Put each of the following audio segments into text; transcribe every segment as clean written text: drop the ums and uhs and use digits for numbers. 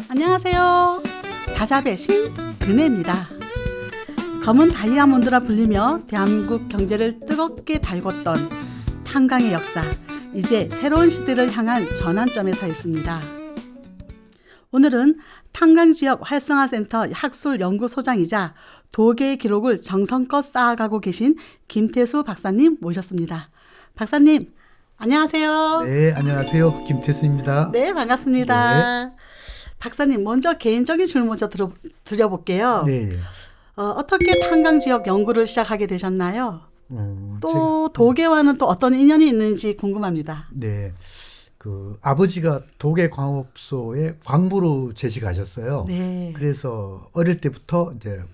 안녕하세요. 다잡의 신 근혜입니다. 검은 다이아몬드라 불리며 대한민국 경제를 뜨겁게 달궜던 탄광의 역사, 이제 새로운 시대를 향한 전환점에 서 있습니다. 오늘은 탄광지역 활성화센터 학술연구소장이자 도계의 기록을 정성껏 쌓아가고 계신 김태수 박사님 모셨습니다. 박사님, 안녕하세요. 네, 안녕하세요. 김태수입니다. 네, 반갑습니다. 네. 박사님, 먼저 개인적인 질문 먼저 드려볼게요. 네. 어떻게 탄광지역 연구를 시작하게 되셨나요? 또 도계와는 또 어떤 인연이 있는지 궁금합니다. 네. 아버지가 도계광업소에 광부로 재직하셨어요. 네. 그래서 어릴 때부터 이제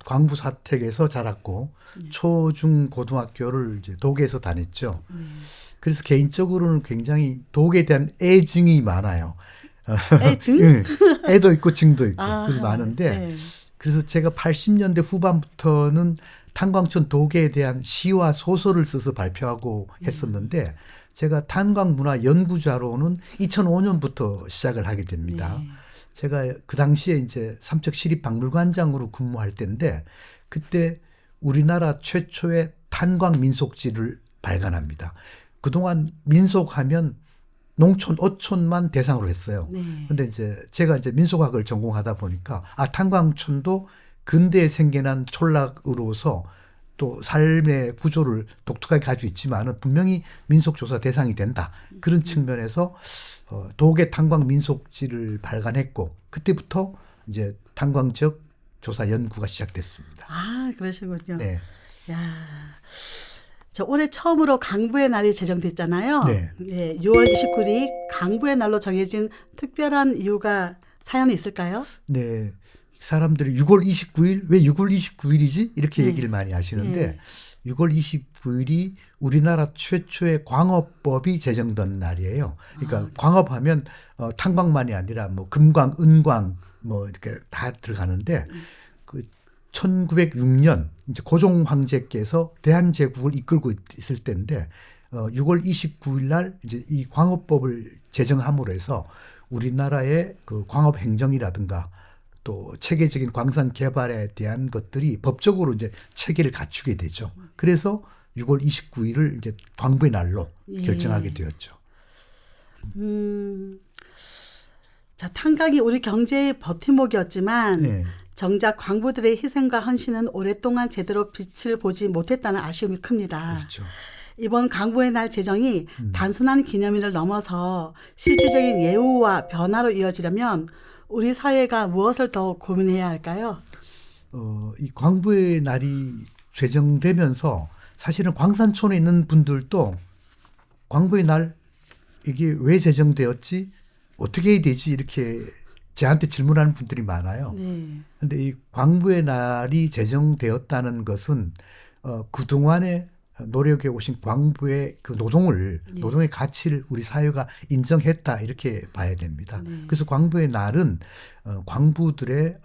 광부 사택에서 자랐고 초, 중, 고등학교를 이제 도계에서 다녔죠. 그래서 개인적으로는 굉장히 도계에 대한 애증이 많아요. 애증? 네. 애도 있고 증도 있고 많은데 네. 그래서 제가 80년대 후반부터는 탄광촌 도계에 대한 시와 소설을 써서 발표하고 했었는데 제가 탄광문화 연구자로는 2005년부터 시작을 하게 됩니다. 네. 제가 그 당시에 이제 삼척시립박물관장으로 근무할 때인데 그때 우리나라 최초의 탄광 민속지를 발간합니다. 그동안 민속하면 농촌, 어촌만 대상으로 했어요. 근데 이제 제가 이제 민속학을 전공하다 보니까 탄광촌도 근대에 생겨난 촌락으로서 또 삶의 구조를 독특하게 가지고 있지만은 분명히 민속조사 대상이 된다. 그런 측면에서 도계 탄광 민속지를 발간했고 그때부터 이제 탄광 지역 조사 연구가 시작됐습니다. 그러시군요. 네. 야, 저 올해 처음으로 강부의 날이 제정됐잖아요. 네. 네, 6월 29일이 강부의 날로 정해진 특별한 이유가 사연이 있을까요? 네. 사람들이 6월 29일, 왜 6월 29일이지? 이렇게 얘기를 많이 하시는데 6월 29일이 우리나라 최초의 광업법이 제정된 날이에요. 그러니까 광업하면 탄광만이 아니라 뭐 금광, 은광 뭐 이렇게 다 들어가는데 그 1906년 이제 고종 황제께서 대한제국을 이끌고 있을 때인데 6월 29일 날 이제 이 광업법을 제정함으로 해서 우리나라의 그 광업 행정이라든가 또 체계적인 광산 개발에 대한 것들이 법적으로 이제 체계를 갖추게 되죠. 그래서 6월 29일을 이제 광부의 날로 결정하게 되었죠. 자, 탄광이 우리 경제의 버팀목이었지만 정작 광부들의 희생과 헌신은 오랫동안 제대로 빛을 보지 못했다는 아쉬움이 큽니다. 그렇죠. 이번 광부의 날 제정이 단순한 기념일을 넘어서 실질적인 예우와 변화로 이어지려면 우리 사회가 무엇을 더 고민해야 할까요? 이 광부의 날이 제정되면서 사실은 광산촌에 있는 분들도 광부의 날 이게 왜 제정되었지? 어떻게 해야 되지? 이렇게 저한테 질문하는 분들이 많아요. 그런데 이 광부의 날이 제정되었다는 것은 그동안에 노력해 오신 광부의 그 노동의 가치를 우리 사회가 인정했다 이렇게 봐야 됩니다. 그래서 광부의 날은 광부들의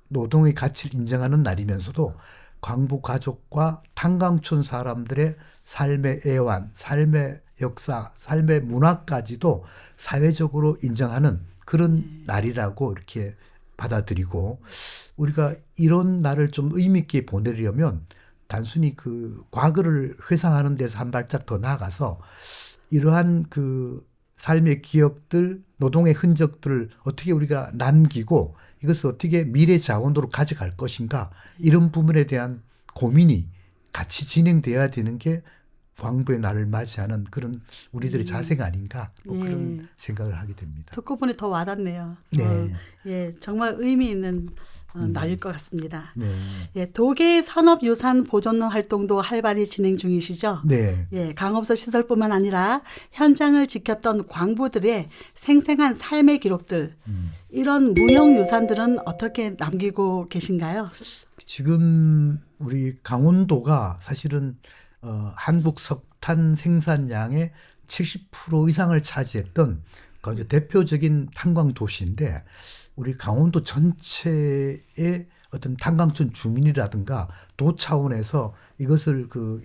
노동의 가치를 인정하는 날이면서도 광부 가족과 탄광촌 사람들의 삶의 애환, 삶의 역사, 삶의 문화까지도 사회적으로 인정하는 그런 날이라고 이렇게 받아들이고 우리가 이런 날을 좀 의미 있게 보내려면 단순히 그 과거를 회상하는 데서 한 발짝 더 나아가서 이러한 그 삶의 기억들, 노동의 흔적들을 어떻게 우리가 남기고 이것을 어떻게 미래 자원으로 가져갈 것인가 이런 부분에 대한 고민이 같이 진행돼야 되는 게 광부의 날을 맞이하는 그런 우리들의 자세가 아닌가 그런 생각을 하게 됩니다. 듣고 보니 더 와닿네요. 네. 정말 의미 있는 날일 것 같습니다. 네. 도계 산업유산 보존 활동도 활발히 진행 중이시죠? 네. 강업소 시설뿐만 아니라 현장을 지켰던 광부들의 생생한 삶의 기록들, 이런 무형유산들은 어떻게 남기고 계신가요? 지금 우리 강원도가 사실은 한국 석탄 생산량의 70% 이상을 차지했던 대표적인 탄광 도시인데 우리 강원도 전체의 어떤 탄광촌 주민이라든가 도 차원에서 이것을 그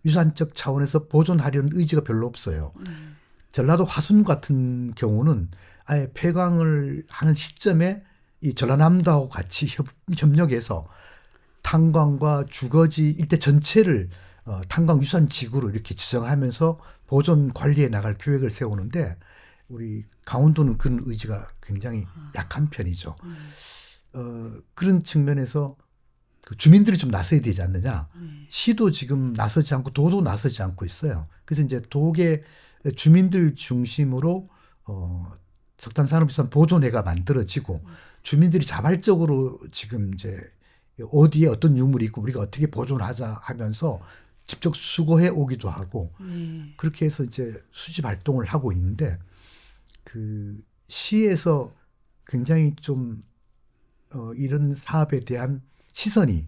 유산적 차원에서 보존하려는 의지가 별로 없어요. 전라도 화순 같은 경우는 아예 폐광을 하는 시점에 이 전라남도하고 같이 협력해서 탄광과 주거지 일대 전체를 탄광유산지구로 이렇게 지정하면서 보존 관리해 나갈 계획을 세우는데 우리 강원도는 그런 의지가 굉장히 약한 편이죠. 그런 측면에서 그 주민들이 좀 나서야 되지 않느냐. 시도 지금 나서지 않고 도도 나서지 않고 있어요. 그래서 이제 도계 주민들 중심으로 석탄산업유산 보존회가 만들어지고 주민들이 자발적으로 지금 이제 어디에 어떤 유물이 있고 우리가 어떻게 보존하자 하면서 직접 수거해 오기도 하고 그렇게 해서 이제 수집 활동을 하고 있는데 그 시에서 굉장히 좀 이런 사업에 대한 시선이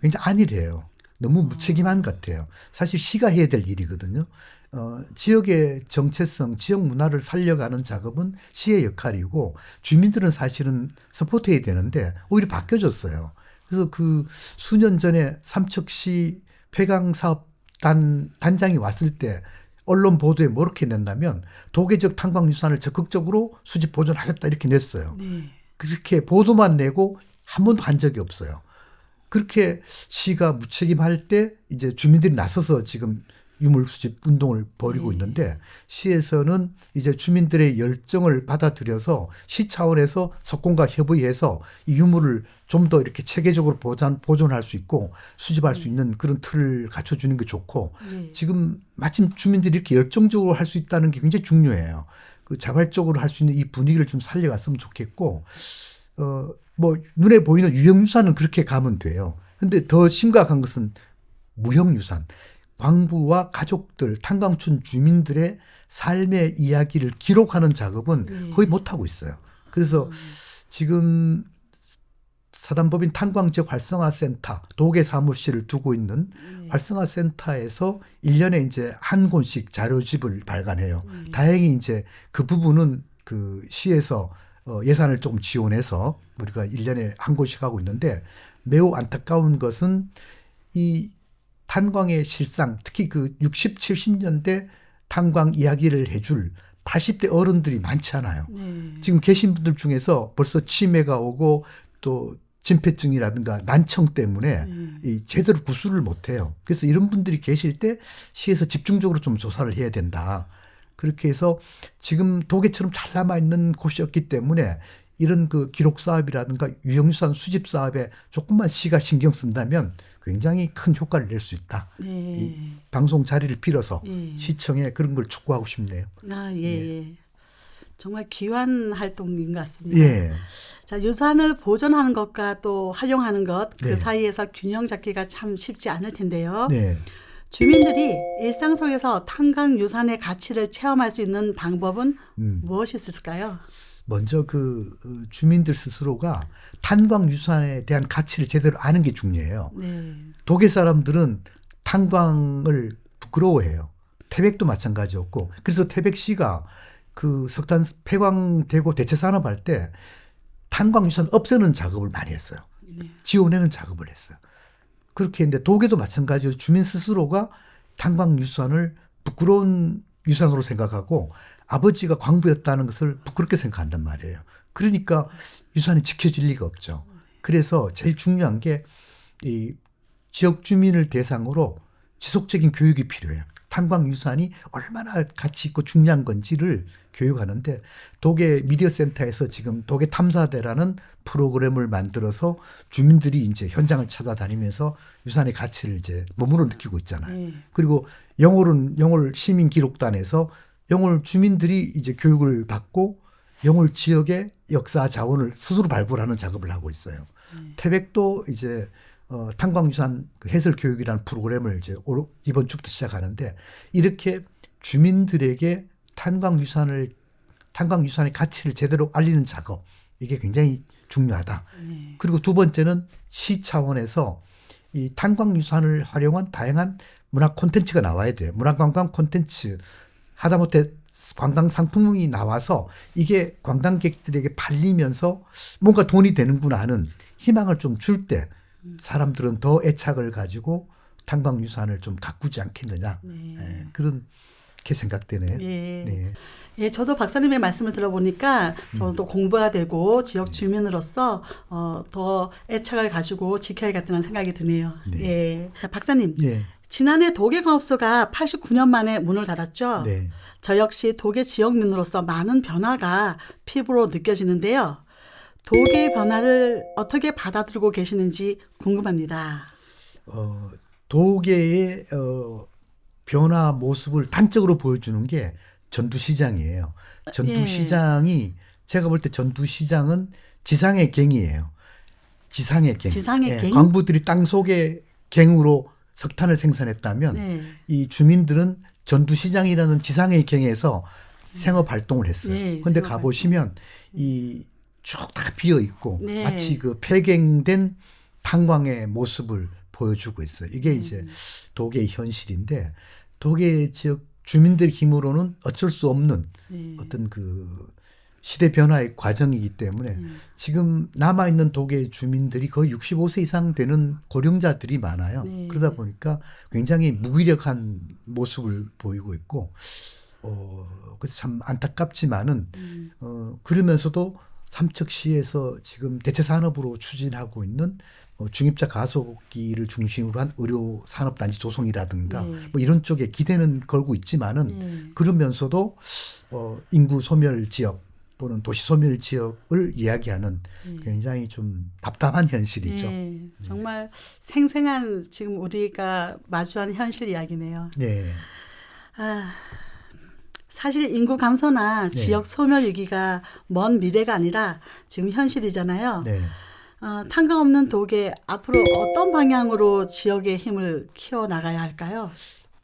굉장히 안일해요. 너무 무책임한 것 같아요. 사실 시가 해야 될 일이거든요. 지역의 정체성, 지역 문화를 살려가는 작업은 시의 역할이고 주민들은 사실은 서포트해야 되는데 오히려 바뀌어졌어요. 그래서 그 수년 전에 삼척시 폐광사업 단장이 왔을 때 언론 보도에 뭐렇게 냈냐면 도계적 탄광유산을 적극적으로 수집 보존하겠다 이렇게 냈어요. 그렇게 보도만 내고 한 번도 한 적이 없어요. 그렇게 시가 무책임할 때 이제 주민들이 나서서 지금 유물 수집 운동을 벌이고 있는데 시에서는 이제 주민들의 열정을 받아들여서 시 차원에서 석공과 협의해서 이 유물을 좀 더 이렇게 체계적으로 보존할 수 있고 수집할 수 있는 그런 틀을 갖춰주는 게 좋고 지금 마침 주민들이 이렇게 열정적으로 할 수 있다는 게 굉장히 중요해요. 그 자발적으로 할 수 있는 이 분위기를 좀 살려갔으면 좋겠고 뭐 눈에 보이는 유형유산은 그렇게 가면 돼요. 근데 더 심각한 것은 무형유산. 광부와 가족들, 탄광촌 주민들의 삶의 이야기를 기록하는 작업은 거의 못하고 있어요. 그래서 지금 사단법인 탄광지역 활성화센터, 도계 사무실을 두고 있는 활성화센터에서 1년에 이제 한 권씩 자료집을 발간해요. 다행히 이제 그 부분은 그 시에서 예산을 조금 지원해서 우리가 1년에 한 권씩 하고 있는데 매우 안타까운 것은 이 탄광의 실상, 특히 그 60, 70년대 탄광 이야기를 해줄 80대 어른들이 많지 않아요. 지금 계신 분들 중에서 벌써 치매가 오고 또 진폐증이라든가 난청 때문에 이 제대로 구술을 못해요. 그래서 이런 분들이 계실 때 시에서 집중적으로 좀 조사를 해야 된다. 그렇게 해서 지금 도계처럼 잘 남아있는 곳이었기 때문에 이런 그 기록 사업이라든가 유형유산 수집 사업에 조금만 시가 신경 쓴다면 굉장히 큰 효과를 낼 수 있다. 이 방송 자리를 빌어서 시청에 그런 걸 촉구하고 싶네요. 정말 귀한 활동인 것 같습니다. 자, 유산을 보존하는 것과 또 활용하는 것, 그 사이에서 균형 잡기가 참 쉽지 않을 텐데요. 주민들이 일상 속에서 탄광유산의 가치를 체험할 수 있는 방법은 무엇이 있을까요? 먼저 그 주민들 스스로가 탄광유산에 대한 가치를 제대로 아는 게 중요해요. 도계 사람들은 탄광을 부끄러워해요. 태백도 마찬가지였고 그래서 태백시가 그 석탄 폐광되고 대체산업할 때 탄광유산 없애는 작업을 많이 했어요. 지원하는 작업을 했어요. 그렇게 했는데 도계도 마찬가지로 주민 스스로가 탄광유산을 부끄러운 유산으로 생각하고 아버지가 광부였다는 것을 부끄럽게 생각한단 말이에요. 그러니까 유산이 지켜질 리가 없죠. 그래서 제일 중요한 게 이 지역 주민을 대상으로 지속적인 교육이 필요해요. 탄광유산이 얼마나 가치 있고 중요한 건지를 교육하는데 도계 미디어센터에서 지금 도계 탐사대라는 프로그램을 만들어서 주민들이 이제 현장을 찾아다니면서 유산의 가치를 이제 몸으로 느끼고 있잖아요. 그리고 영월 시민기록단에서 영월 주민들이 이제 교육을 받고 영월 지역의 역사 자원을 스스로 발굴하는 작업을 하고 있어요. 태백도 이제 탄광유산 해설 교육이라는 프로그램을 이제 이번 주부터 시작하는데 이렇게 주민들에게 탄광유산의 가치를 제대로 알리는 작업 이게 굉장히 중요하다. 그리고 두 번째는 시 차원에서 이 탄광유산을 활용한 다양한 문화 콘텐츠가 나와야 돼요. 문화관광 콘텐츠 하다못해 관광 상품이 나와서 이게 관광객들에게 팔리면서 뭔가 돈이 되는구나 하는 희망을 좀 줄 때 사람들은 더 애착을 가지고 탄광유산을 좀 가꾸지 않겠느냐. 그런 그렇게 생각되네요. 예. 네. 예, 저도 박사님의 말씀을 들어보니까 저도 공부가 되고 지역 주민으로서 더 애착을 가지고 지켜야겠다는 생각이 드네요. 네. 예. 자, 박사님. 예. 지난해 도계광업소가 89년 만에 문을 닫았죠. 네. 저 역시 도계 지역민으로서 많은 변화가 피부로 느껴지는데요. 도계의 변화를 어떻게 받아들이고 계시는지 궁금합니다. 도계의 변화 모습을 단적으로 보여주는 게 전두시장이에요. 전두시장이 제가 볼 때 전두시장은 지상의 갱이에요. 지상의 갱. 지상의 갱? 광부들이 땅속의 갱으로 석탄을 생산했다면 네. 이 주민들은 전두시장이라는 지상의 갱에서 생업 활동을 했어요. 그런데 가보시면 이 쭉 다 비어 있고 네. 마치 그 폐갱된 탄광의 모습을 보여주고 있어요. 이게 이제 도계의 현실인데 도계 지역 주민들 힘으로는 어쩔 수 없는 어떤 그 시대 변화의 과정이기 때문에 지금 남아있는 도계 주민들이 거의 65세 이상 되는 고령자들이 많아요. 네. 그러다 보니까 굉장히 무기력한 모습을 보이고 있고 그래서 참 안타깝지만은 그러면서도 삼척시에서 지금 대체산업으로 추진하고 있는 중입자 가속기를 중심으로 한 의료산업단지 조성이라든가 뭐 이런 쪽에 기대는 걸고 있지만은 그러면서도 인구 소멸 지역 또는 도시 소멸 지역을 이야기하는 굉장히 좀 답답한 현실이죠. 정말 생생한 지금 우리가 마주한 현실 이야기네요. 네. 사실 인구 감소나 네. 지역 소멸 위기가 먼 미래가 아니라 지금 현실이잖아요. 네. 탄광 없는 도계 앞으로 어떤 방향으로 지역의 힘을 키워나가야 할까요?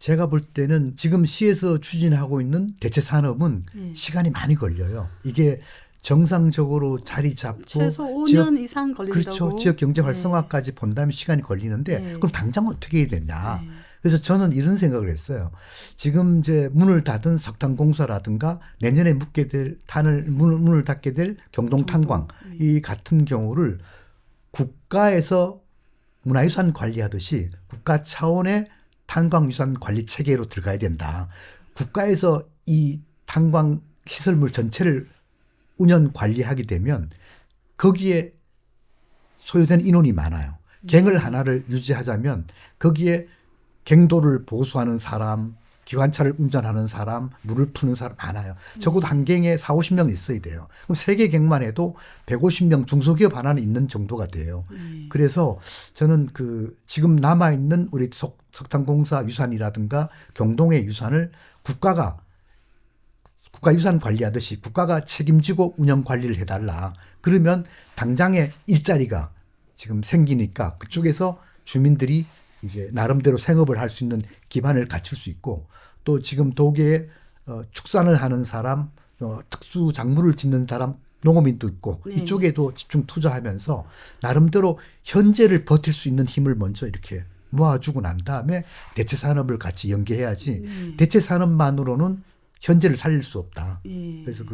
제가 볼 때는 지금 시에서 추진하고 있는 대체 산업은 시간이 많이 걸려요. 이게 정상적으로 자리 잡고 최소 5년 이상 걸린다고. 그렇죠. 지역 경제 활성화까지 본다면 시간이 걸리는데 그럼 당장 어떻게 해야 되냐. 그래서 저는 이런 생각을 했어요. 지금 이제 문을 닫은 석탄공사라든가 내년에 문을 닫게 될 경동탄광 이 같은 경우를 국가에서 문화유산 관리하듯이 국가 차원의 탄광유산 관리 체계로 들어가야 된다. 국가에서 이 탄광 시설물 전체를 운영 관리하게 되면 거기에 소요된 인원이 많아요. 갱을 하나를 유지하자면 거기에 갱도를 보수하는 사람, 기관차를 운전하는 사람, 물을 푸는 사람 많아요. 적어도 한 갱에 40-50명 있어야 돼요. 그럼 3개 갱만 해도 150명 중소기업 하나는 있는 정도가 돼요. 그래서 저는 그 지금 남아있는 우리 석탄공사 유산이라든가 경동의 유산을 국가가 유산 관리하듯이 국가가 책임지고 운영 관리를 해달라. 그러면 당장의 일자리가 지금 생기니까 그쪽에서 주민들이 이제 나름대로 생업을 할 수 있는 기반을 갖출 수 있고 또 지금 도계에 축산을 하는 사람, 특수 작물을 짓는 사람, 농어민도 있고 이쪽에도 집중 투자하면서 나름대로 현재를 버틸 수 있는 힘을 먼저 이렇게 모아주고 난 다음에 대체 산업을 같이 연계해야지 대체 산업만으로는 현재를 살릴 수 없다. 그래서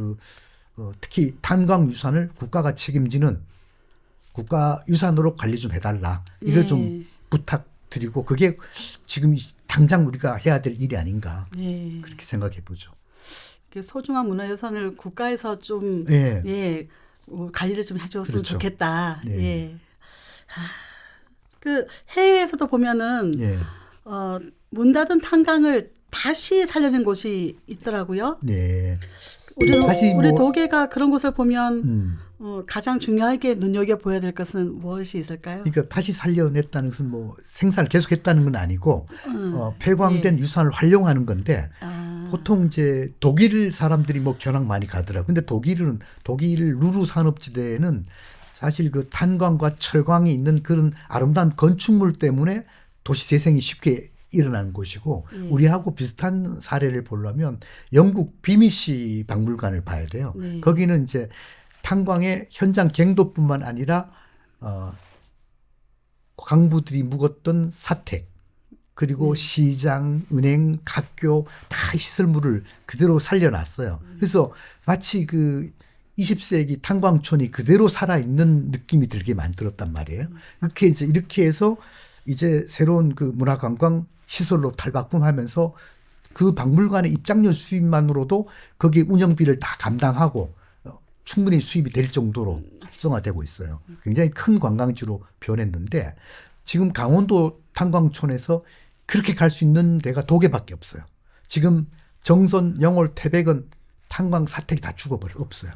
특히 탄광 유산을 국가가 책임지는 국가 유산으로 관리 좀 해달라. 이걸 좀 부탁드리고 그게 지금 당장 우리가 해야 될 일이 아닌가 그렇게 생각해 보죠. 소중한 문화유산을 국가에서 좀 관리를 좀 해줬으면 그렇죠. 좋겠다. 그 해외에서도 보면은 문 닫은 탄광을 다시 살려낸 곳이 있더라고요. 네. 우리 도계가 그런 곳을 보면 가장 중요하게 눈여겨보아야 될 것은 무엇이 있을까요? 그러니까 다시 살려냈다는 것은 뭐 생산을 계속했다는 건 아니고 폐광된 유산을 활용하는 건데 보통 이제 독일 사람들이 뭐 견학 많이 가더라고요. 근데 독일 루르 산업지대에는 사실 그 탄광과 철광이 있는 그런 아름다운 건축물 때문에 도시 재생이 쉽게 일어나는 곳이고 우리하고 비슷한 사례를 보려면 영국 비미시 박물관을 봐야 돼요. 거기는 이제 탄광의 현장 갱도뿐만 아니라 광부들이 묵었던 사택 그리고 시장, 은행, 학교 다 시설물을 그대로 살려놨어요. 그래서 마치 그 20세기 탄광촌이 그대로 살아있는 느낌이 들게 만들었단 말이에요. 이렇게 해서 이제 새로운 그 문화관광 시설로 탈바꿈하면서 그 박물관의 입장료 수입만으로도 거기에 운영비를 다 감당하고 충분히 수입이 될 정도로 활성화되고 있어요. 굉장히 큰 관광지로 변했는데 지금 강원도 탄광촌에서 그렇게 갈 수 있는 데가 도계밖에 없어요. 지금 정선, 영월, 태백은 탄광 사택이 다 죽어버려 없어요.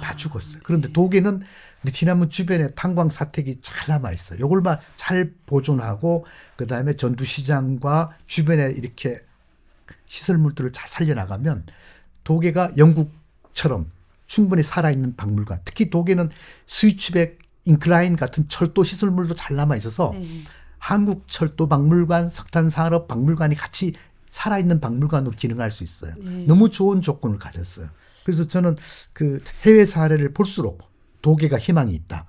다 죽었어요. 그런데 도계는 느티나무 주변에 탄광 사택이 잘 남아 있어요. 이걸만 잘 보존하고 그다음에 전두시장과 주변에 이렇게 시설물들을 잘 살려나가면 도계가 영국처럼 충분히 살아있는 박물관. 특히 도계는 스위치백, 인클라인 같은 철도 시설물도 잘 남아 있어서 한국철도박물관, 석탄산업박물관이 같이 살아있는 박물관으로 기능할 수 있어요. 너무 좋은 조건을 가졌어요. 그래서 저는 그 해외 사례를 볼수록 도계가 희망이 있다.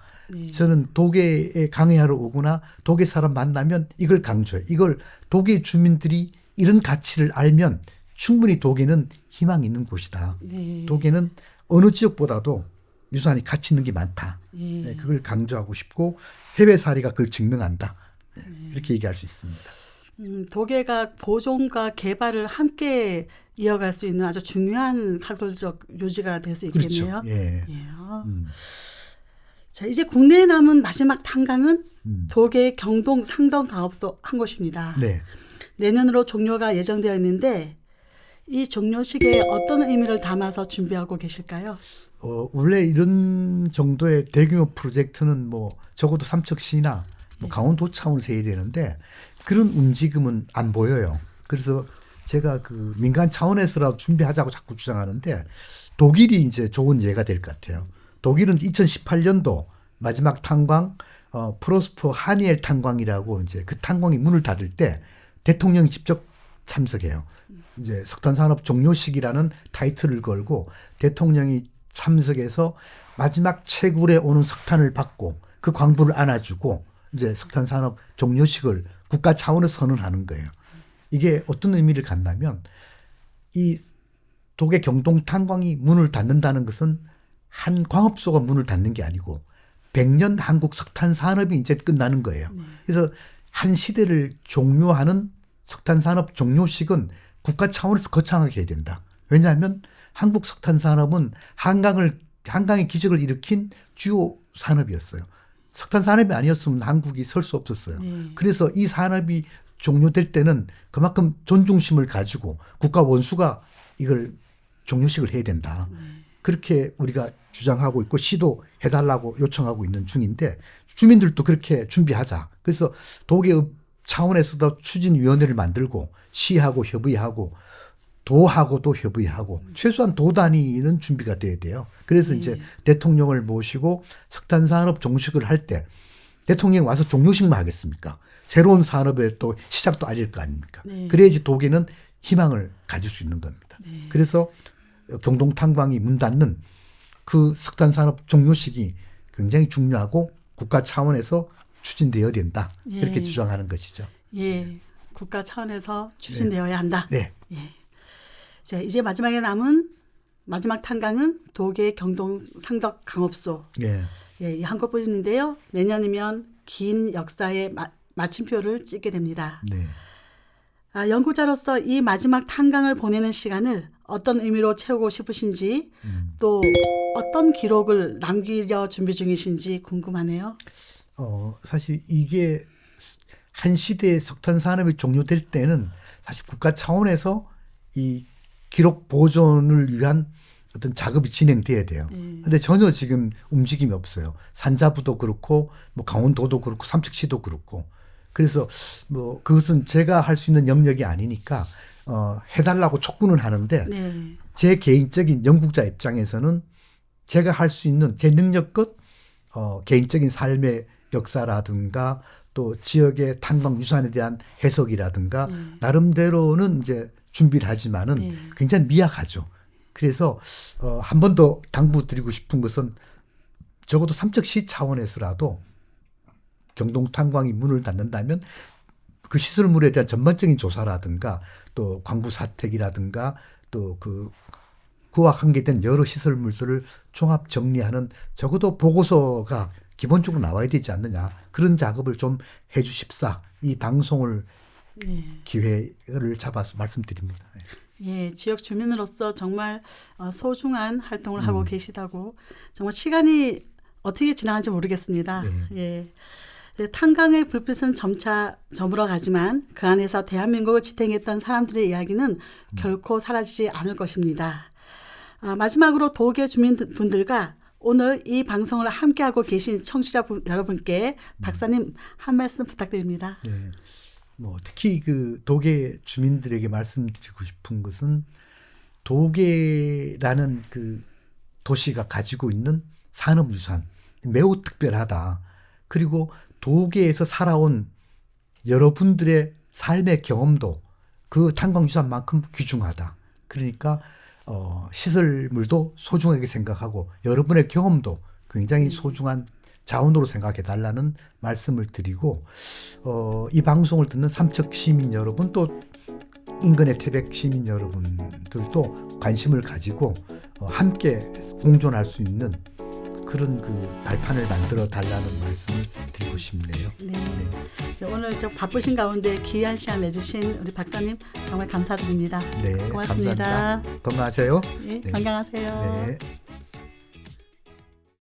저는 도계에 강의하러 오거나 도계 사람 만나면 이걸 강조해요. 이걸 도계 주민들이 이런 가치를 알면 충분히 도계는 희망이 있는 곳이다. 도계는 어느 지역보다도 유산이 가치 있는 게 많다. 그걸 강조하고 싶고 해외 사례가 그걸 증명한다. 이렇게 얘기할 수 있습니다. 도계가 보존과 개발을 함께 이어갈 수 있는 아주 중요한 학술적 요지가 될 수 있겠네요. 그렇죠. 예. 자, 이제 국내에 남은 마지막 탄광은 도계 경동 상덕 강업소 한 곳입니다. 네. 내년으로 종료가 예정되어 있는데 이 종료식에 어떤 의미를 담아서 준비하고 계실까요? 원래 이런 정도의 대규모 프로젝트는 뭐 적어도 삼척시나 뭐 강원도 차원에서 해야 되는데 그런 움직임은 안 보여요. 그래서 제가 그 민간 차원에서라도 준비하자고 자꾸 주장하는데 독일이 이제 좋은 예가 될 것 같아요. 독일은 2018년도 마지막 탄광 프로스퍼 하니엘 탄광이라고 이제 그 탄광이 문을 닫을 때 대통령이 직접 참석해요. 이제 석탄산업 종료식이라는 타이틀을 걸고 대통령이 참석해서 마지막 채굴에 오는 석탄을 받고 그 광부를 안아주고 이제 석탄산업 종료식을 국가 차원에서 선언하는 거예요. 이게 어떤 의미를 갖냐면 이 독일 경동 탄광이 문을 닫는다는 것은 한 광업소가 문을 닫는 게 아니고 100년 한국 석탄 산업이 이제 끝나는 거예요. 그래서 한 시대를 종료하는 석탄 산업 종료식은 국가 차원에서 거창하게 해야 된다. 왜냐하면 한국 석탄 산업은 한강의 기적을 일으킨 주요 산업이었어요. 석탄 산업이 아니었으면 한국이 설 수 없었어요. 그래서 이 산업이 종료될 때는 그만큼 존중심을 가지고 국가 원수가 이걸 종료식을 해야 된다. 그렇게 우리가 주장하고 있고 시도해달라고 요청하고 있는 중인데 주민들도 그렇게 준비하자. 그래서 도계업 차원에서도 추진위원회를 만들고 시하고 협의하고 도하고도 협의하고 최소한 도 단위는 준비가 돼야 돼요. 그래서 이제 대통령을 모시고 석탄산업 종식을 할 때 대통령이 와서 종료식만 하겠습니까? 새로운 산업의 또 시작도 알릴 거 아닙니까? 그래야지 도계는 희망을 가질 수 있는 겁니다. 그래서 경동탄광이 문 닫는 그 석탄산업 종료식이 굉장히 중요하고 국가 차원에서 추진되어야 된다. 이렇게 주장하는 것이죠. 예, 국가 차원에서 추진되어야 한다. 네. 예. 자, 이제 마지막에 남은 마지막 탄광은 도계 경동 상덕 강업소. 예. 예, 이 한 곳뿐인데요. 내년이면 긴 역사의 마침표를 찍게 됩니다. 네. 연구자로서 이 마지막 탄광을 보내는 시간을 어떤 의미로 채우고 싶으신지 또 어떤 기록을 남기려 준비 중이신지 궁금하네요. 사실 이게 한 시대의 석탄 산업이 종료될 때는 사실 국가 차원에서 이 기록 보존을 위한 어떤 작업이 진행돼야 돼요. 근데 전혀 지금 움직임이 없어요. 산자부도 그렇고 뭐 강원도도 그렇고 삼척시도 그렇고. 그래서 뭐 그것은 제가 할 수 있는 영역이 아니니까 해달라고 촉구는 하는데 제 개인적인 연구자 입장에서는 제가 할 수 있는 제 능력껏 개인적인 삶의 역사라든가 또 지역의 탄광 유산에 대한 해석이라든가 나름대로는 이제 준비를 하지만은 굉장히 미약하죠. 그래서 한 번 더 당부드리고 싶은 것은 적어도 삼척시 차원에서라도 경동탄광이 문을 닫는다면 그 시설물에 대한 전반적인 조사라든가 또 광부 사택이라든가 또 그와 관계된 여러 시설물들을 종합 정리하는 적어도 보고서가 기본적으로 나와야 되지 않느냐. 그런 작업을 좀 해 주십사. 이 방송을 기회를 잡아서 말씀드립니다. 예, 지역 주민으로서 정말 소중한 활동을 하고 계시다고 정말 시간이 어떻게 지나간지 모르겠습니다. 예. 탄광의 불빛은 점차 저물어 가지만 그 안에서 대한민국을 지탱했던 사람들의 이야기는 결코 사라지지 않을 것입니다. 마지막으로 도계 주민분들과 오늘 이 방송을 함께하고 계신 청취자 여러분께 박사님 한 말씀 부탁드립니다. 네. 뭐 특히 그 도계 주민들에게 말씀드리고 싶은 것은 도계라는 그 도시가 가지고 있는 산업유산 매우 특별하다. 그리고 도계에서 살아온 여러분들의 삶의 경험도 그 탄광유산만큼 귀중하다. 그러니까 시설물도 소중하게 생각하고 여러분의 경험도 굉장히 소중한 자원으로 생각해 달라는 말씀을 드리고 이 방송을 듣는 삼척 시민 여러분 또 인근의 태백 시민 여러분들도 관심을 가지고 함께 공존할 수 있는 그런 그 발판을 만들어 달라는 말씀을 드리고 싶네요. 네. 오늘 좀 바쁘신 가운데 귀한 시간 내주신 우리 박사님 정말 감사드립니다. 네, 고맙습니다. 감사합니다. 건강하세요. 네, 건강하세요. 네.